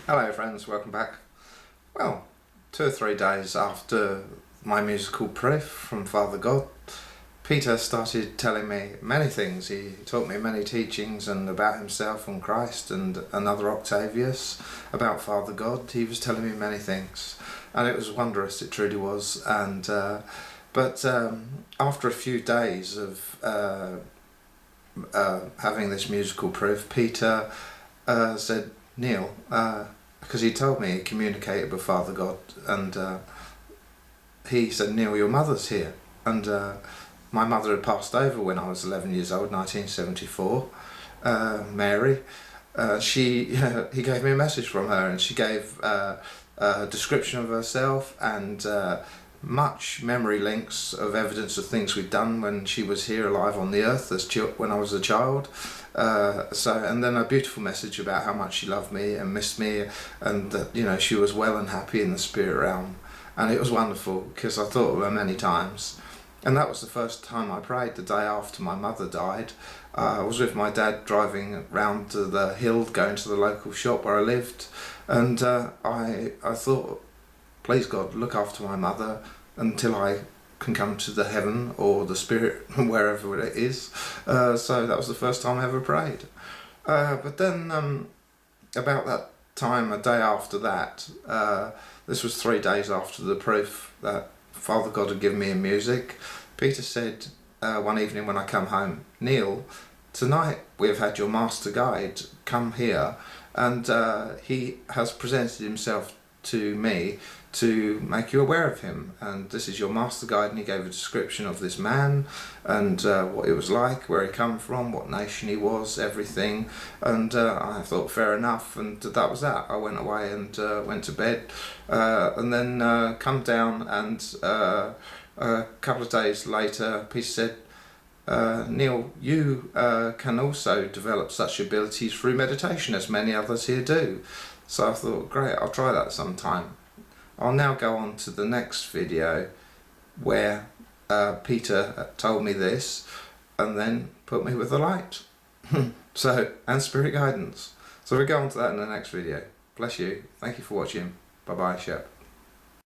Hello friends, welcome back. Well, 2 or 3 days after my musical proof from Father God, Peter started telling me many things. He taught me many teachings and about himself and Christ and another Octavius, about Father God. He was telling me many things and it was wondrous, it truly was. And but after a few days of having this musical proof, Peter said, Neil, because he told me he communicated with Father God, and he said, Neil, your mother's here. And my mother had passed over when I was 11 years old, 1974, Mary. He gave me a message from her, and she gave a description of herself and much memory links of evidence of things we'd done when she was here alive on the earth when I was a child. And then a beautiful message about how much she loved me and missed me, and that she was well and happy in the spirit realm. And it was wonderful because I thought of her many times. And that was the first time I prayed, the day after my mother died. I was with my dad driving round to the hill, going to the local shop where I lived, and I thought, please God, look after my mother until I can come to the heaven or the spirit, wherever it is. So that was the first time I ever prayed. But then about that time, a day after that, this was 3 days after the proof that Father God had given me in music, Peter said one evening when I come home, Neil, tonight we've had your master guide come here, and he has presented himself to me to make you aware of him, and this is your master guide. And he gave a description of this man and what it was like, where he come from, what nation he was, everything. And I thought, fair enough, and that was that. I went away and went to bed, and then come down, and a couple of days later Peter said, Neil, you can also develop such abilities through meditation, as many others here do. So I thought, great, I'll try that sometime. I'll now go on to the next video where Peter told me this and then put me with the light. And spirit guidance. So we'll go on to that in the next video. Bless you. Thank you for watching. Bye bye, Shep.